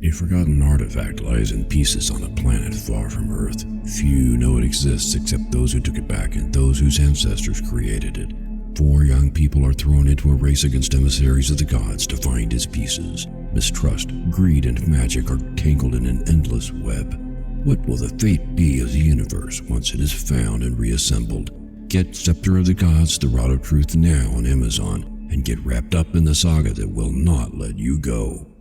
A forgotten artifact lies in pieces on a planet far from Earth. Few know it exists except those who took it back and those whose ancestors created it. 4 young people are thrown into a race against emissaries of the gods to find its pieces. Mistrust, greed, and magic are tangled in an endless web. What will the fate be of the universe once it is found and reassembled? Get Scepter of the Gods, The Rod of Truth now on Amazon, and get wrapped up in the saga that will not let you go.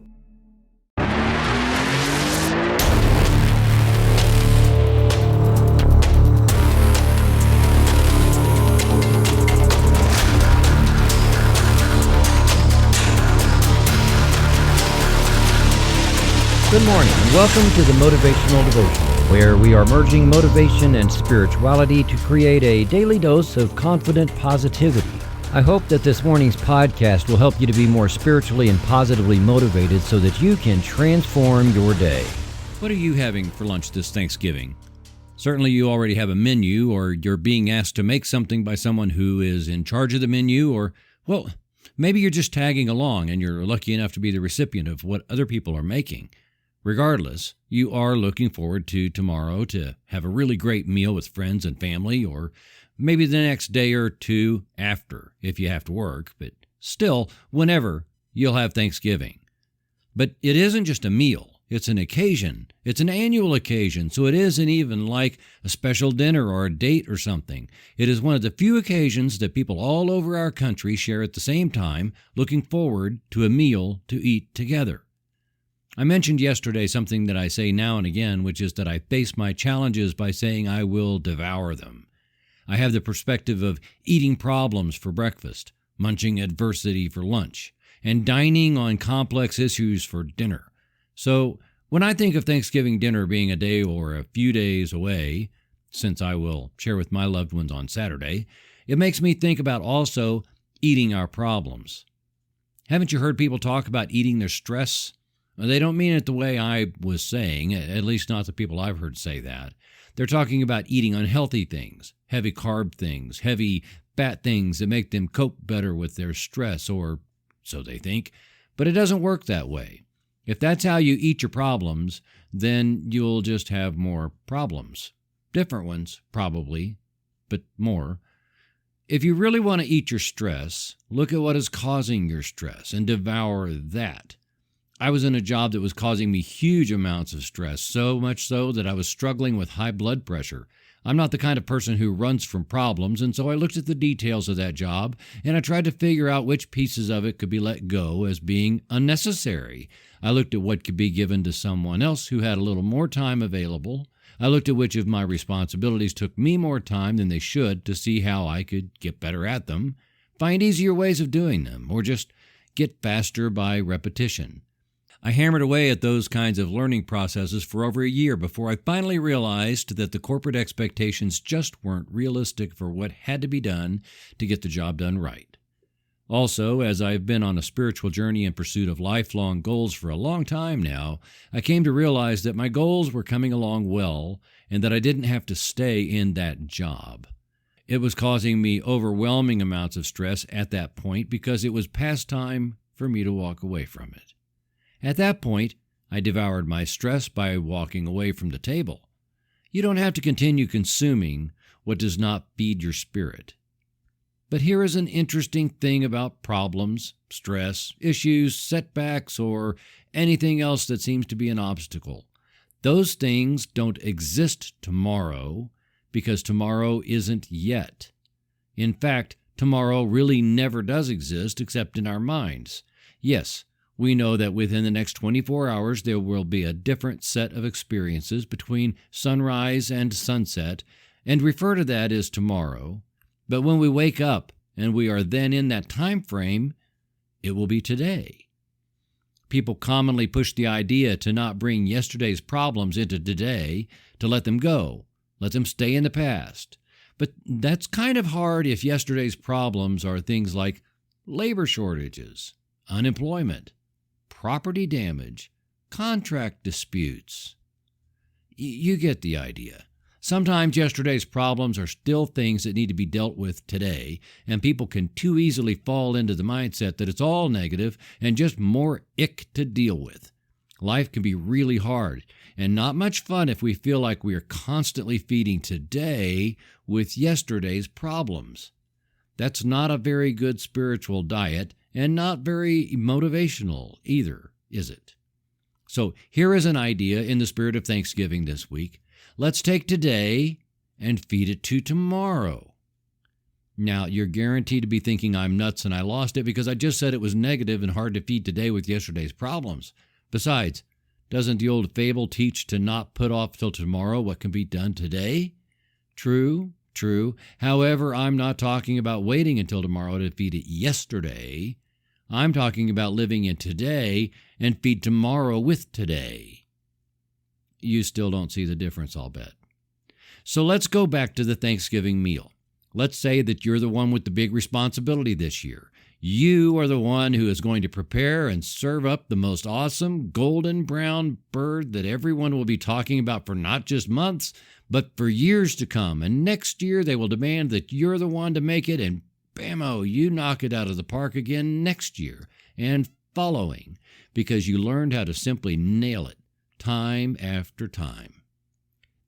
Good morning and welcome to the Motivational Devotion, where we are merging motivation and spirituality to create a daily dose of confident positivity. I hope that this morning's podcast will help you to be more spiritually and positively motivated so that you can transform your day. What are you having for lunch this Thanksgiving? Certainly you already have a menu, or you're being asked to make something by someone who is in charge of the menu, or, well, maybe you're just tagging along and you're lucky enough to be the recipient of what other people are making. Regardless, you are looking forward to tomorrow to have a really great meal with friends and family, or maybe the next day or two after if you have to work, but still, whenever you'll have Thanksgiving. But it isn't just a meal, it's an occasion. It's an annual occasion, so it isn't even like a special dinner or a date or something. It is one of the few occasions that people all over our country share at the same time, looking forward to a meal to eat together. I mentioned yesterday something that I say now and again, which is that I face my challenges by saying I will devour them. I have the perspective of eating problems for breakfast, munching adversity for lunch, and dining on complex issues for dinner. So when I think of Thanksgiving dinner being a day or a few days away, since I will share with my loved ones on Saturday, it makes me think about also eating our problems. Haven't you heard people talk about eating their stress? They don't mean it the way I was saying, at least not the people I've heard say that. They're talking about eating unhealthy things, heavy carb things, heavy fat things that make them cope better with their stress, or so they think. But it doesn't work that way. If that's how you eat your problems, then you'll just have more problems. Different ones, probably, but more. If you really want to eat your stress, look at what is causing your stress and devour that. I was in a job that was causing me huge amounts of stress, so much so that I was struggling with high blood pressure. I'm not the kind of person who runs from problems, and so I looked at the details of that job, and I tried to figure out which pieces of it could be let go as being unnecessary. I looked at what could be given to someone else who had a little more time available. I looked at which of my responsibilities took me more time than they should to see how I could get better at them, find easier ways of doing them, or just get faster by repetition. I hammered away at those kinds of learning processes for over a year before I finally realized that the corporate expectations just weren't realistic for what had to be done to get the job done right. Also, as I've been on a spiritual journey in pursuit of lifelong goals for a long time now, I came to realize that my goals were coming along well and that I didn't have to stay in that job. It was causing me overwhelming amounts of stress at that point because it was past time for me to walk away from it. At that point, I devoured my stress by walking away from the table. You don't have to continue consuming what does not feed your spirit. But here is an interesting thing about problems, stress, issues, setbacks, or anything else that seems to be an obstacle. Those things don't exist tomorrow because tomorrow isn't yet. In fact, tomorrow really never does exist except in our minds. Yes, we know that within the next 24 hours there will be a different set of experiences between sunrise and sunset, and refer to that as tomorrow. But when we wake up and we are then in that time frame, it will be today. People commonly push the idea to not bring yesterday's problems into today, to let them go, let them stay in the past. But that's kind of hard if yesterday's problems are things like labor shortages, unemployment, property damage, contract disputes. You get the idea. Sometimes yesterday's problems are still things that need to be dealt with today, and people can too easily fall into the mindset that it's all negative and just more ick to deal with. Life can be really hard and not much fun if we feel like we are constantly feeding today with yesterday's problems. That's not a very good spiritual diet and not very motivational either, is it? So here is an idea in the spirit of Thanksgiving this week. Let's take today and feed it to tomorrow. Now, you're guaranteed to be thinking I'm nuts and I lost it because I just said it was negative and hard to feed today with yesterday's problems. Besides, doesn't the old fable teach to not put off till tomorrow what can be done today? True. However, I'm not talking about waiting until tomorrow to feed it yesterday. I'm talking about living in today and feed tomorrow with today. You still don't see the difference, I'll bet. So let's go back to the Thanksgiving meal. Let's say that you're the one with the big responsibility this year. You are the one who is going to prepare and serve up the most awesome golden brown bird that everyone will be talking about for not just months, but for years to come. And next year they will demand that you're the one to make it, and bammo, you knock it out of the park again next year and following, because you learned how to simply nail it time after time.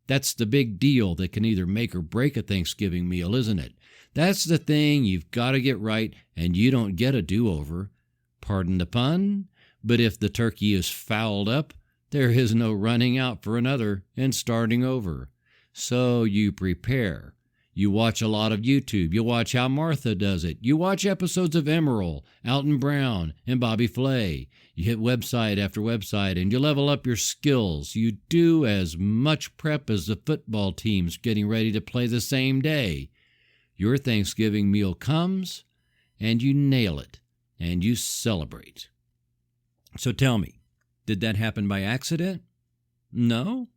That's the big deal that can either make or break a Thanksgiving meal, isn't it? That's the thing you've got to get right, and you don't get a do-over. Pardon the pun, but if the turkey is fouled up, there is no running out for another and starting over. So you prepare. You watch a lot of YouTube. You watch how Martha does it. You watch episodes of Emerald, Alton Brown, and Bobby Flay. You hit website after website, and you level up your skills. You do as much prep as the football teams getting ready to play the same day. Your Thanksgiving meal comes, and you nail it, and you celebrate. So tell me, did that happen by accident? No,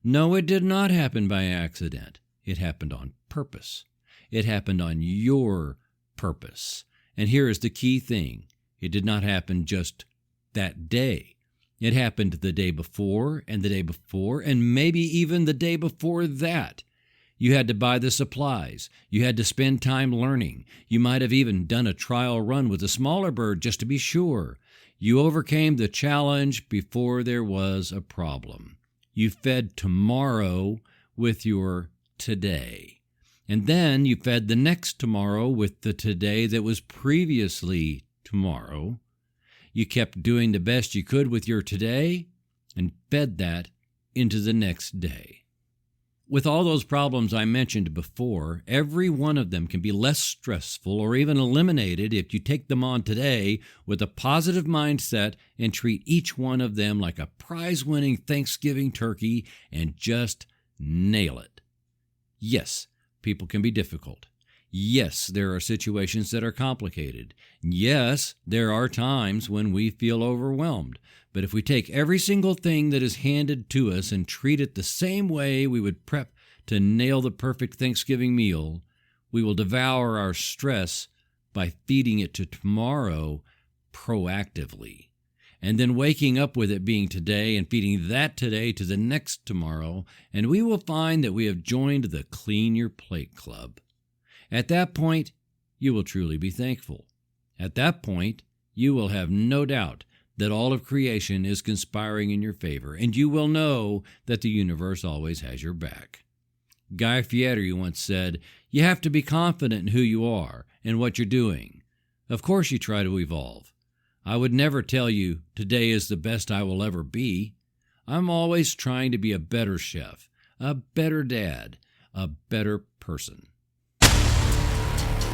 it did not happen by accident. It happened on purpose. It happened on your purpose. And here is the key thing. It did not happen just that day. It happened the day before, and the day before, and maybe even the day before that. You had to buy the supplies. You had to spend time learning. You might have even done a trial run with a smaller bird just to be sure. You overcame the challenge before there was a problem. You fed tomorrow with your today. And then you fed the next tomorrow with the today that was previously tomorrow. You kept doing the best you could with your today and fed that into the next day. With all those problems I mentioned before, every one of them can be less stressful or even eliminated if you take them on today with a positive mindset and treat each one of them like a prize-winning Thanksgiving turkey and just nail it. Yes, people can be difficult. Yes, there are situations that are complicated. Yes, there are times when we feel overwhelmed. But if we take every single thing that is handed to us and treat it the same way we would prep to nail the perfect Thanksgiving meal, we will devour our stress by feeding it to tomorrow proactively. And then waking up with it being today and feeding that today to the next tomorrow, and we will find that we have joined the Clean Your Plate Club. At that point, you will truly be thankful. At that point, you will have no doubt that all of creation is conspiring in your favor, and you will know that the universe always has your back. Guy Fieri once said, "You have to be confident in who you are and what you're doing. Of course you try to evolve. I would never tell you, today is the best I will ever be. I'm always trying to be a better chef, a better dad, a better person."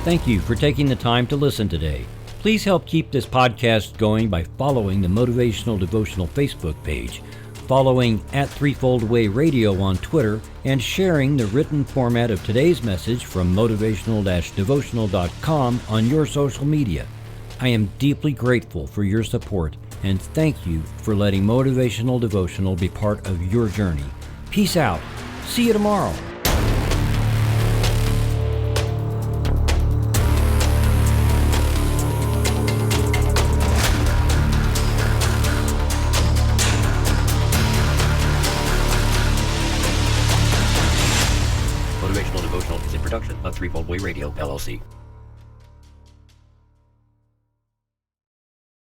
Thank you for taking the time to listen today. Please help keep this podcast going by following the Motivational Devotional Facebook page, following @Threefold Way Radio on Twitter, and sharing the written format of today's message from motivational-devotional.com on your social media. I am deeply grateful for your support, and thank you for letting Motivational Devotional be part of your journey. Peace out. See you tomorrow. Motivational Devotional is a production of Threefold Way Radio, LLC.